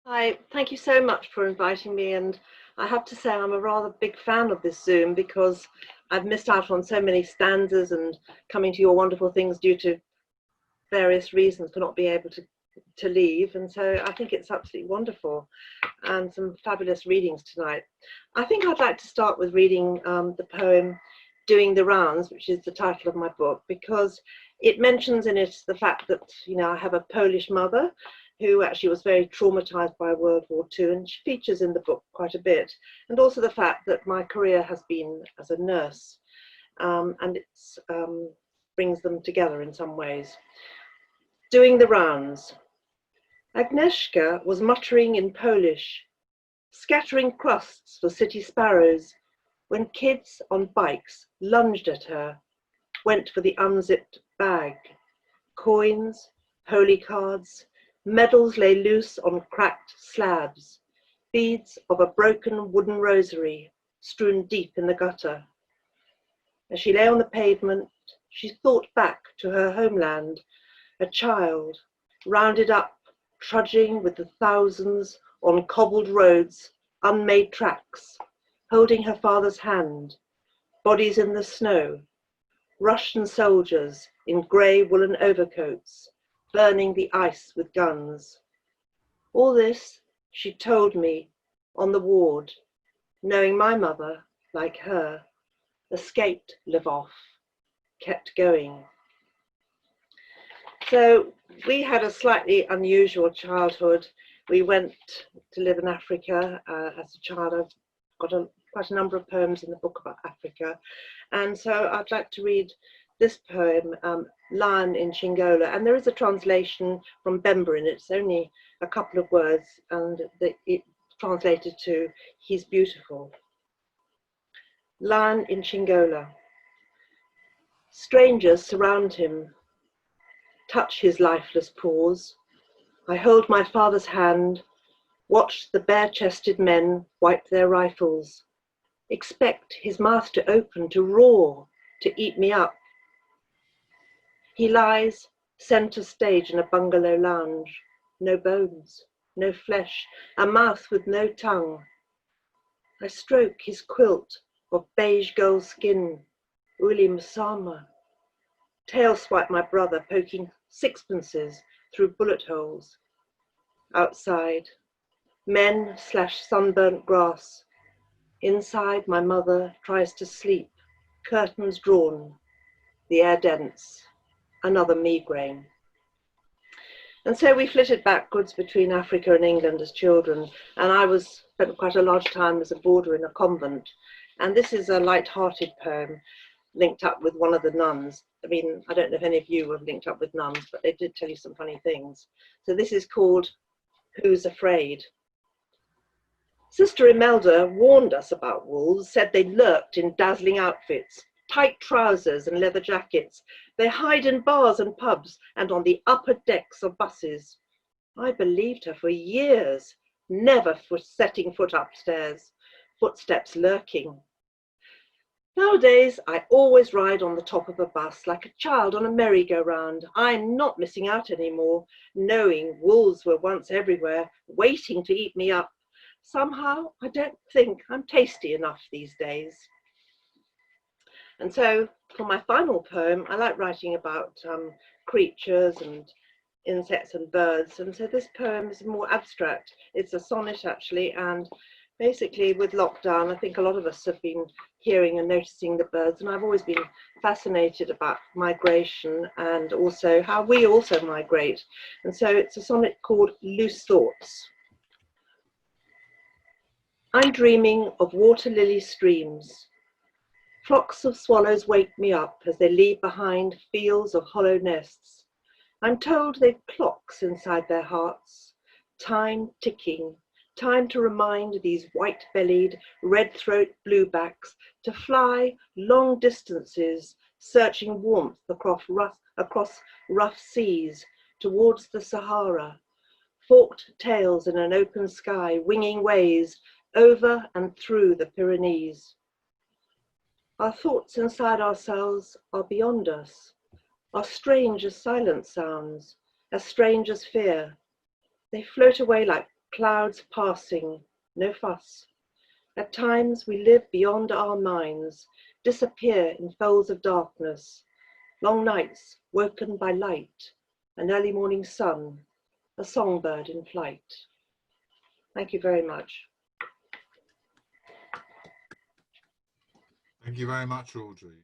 Hi, thank you so much for inviting me. And I have to say, I'm a rather big fan of this Zoom because I've missed out on so many stanzas and coming to your wonderful things due to various reasons for not being able to leave. And so I think it's absolutely wonderful and some fabulous readings tonight. I think I'd like to start with reading the poem Doing the Rounds, which is the title of my book, because it mentions in it the fact that, I have a Polish mother who actually was very traumatized by World War II, and she features in the book quite a bit. And also the fact that my career has been as a nurse, and it brings them together in some ways. Doing the rounds. Agnieszka was muttering in Polish, scattering crusts for city sparrows, when kids on bikes lunged at her, went for the unzipped bag. Coins, holy cards, medals lay loose on cracked slabs, beads of a broken wooden rosary strewn deep in the gutter. As she lay on the pavement, she thought back to her homeland, a child, rounded up, trudging with the thousands on cobbled roads, unmade tracks, holding her father's hand, bodies in the snow, Russian soldiers in grey woolen overcoats, burning the ice with guns. All this she told me on the ward, knowing my mother, like her, escaped Lvov, kept going. So we had a slightly unusual childhood. We went to live in Africa as a child. I've got quite a number of poems in the book about Africa. And so I'd like to read this poem, Lion in Chingola. And there is a translation from Bemba in it. It's only a couple of words, and it's translated to He's Beautiful. Lion in Chingola. Strangers surround him, touch his lifeless paws. I hold my father's hand, watch the bare-chested men wipe their rifles, expect his mouth to open, to roar, to eat me up. He lies centre stage in a bungalow lounge, no bones, no flesh, a mouth with no tongue. I stroke his quilt of beige gold skin, Uli Masama. Tail swipe my brother, poking sixpences through bullet holes. Outside, men slash sunburnt grass. Inside, my mother tries to sleep, curtains drawn, the air dense, another migraine. And so we flitted backwards between Africa and England as children, and I spent quite a large time as a boarder in a convent. And this is a light-hearted poem linked up with one of the nuns. I mean, I don't know if any of you have linked up with nuns, but they did tell you some funny things. So this is called Who's Afraid? Sister Imelda warned us about wolves, said they lurked in dazzling outfits, tight trousers and leather jackets. They hide in bars and pubs and on the upper decks of buses. I believed her for years, never setting foot upstairs, footsteps lurking. Nowadays, I always ride on the top of a bus like a child on a merry-go-round. I'm not missing out anymore, knowing wolves were once everywhere, waiting to eat me up. Somehow, I don't think I'm tasty enough these days. And so, for my final poem, I like writing about creatures and insects and birds. And so this poem is more abstract. It's a sonnet, actually, and basically with lockdown, I think a lot of us have been hearing and noticing the birds, and I've always been fascinated about migration and also how we also migrate. And so it's a sonnet called Loose Thoughts. I'm dreaming of water lily streams. Flocks of swallows wake me up as they leave behind fields of hollow nests. I'm told they've clocks inside their hearts, time ticking, time to remind these white-bellied, red-throat bluebacks to fly long distances, searching warmth across rough seas towards the Sahara, forked tails in an open sky, winging ways over and through the Pyrenees. Our thoughts inside ourselves are beyond us, are strange as silent sounds, as strange as fear. They float away like clouds passing, no fuss. At times we live beyond our minds, disappear in folds of darkness, long nights woken by light, an early morning sun, a songbird in flight. Thank you very much. Thank you very much, Audrey.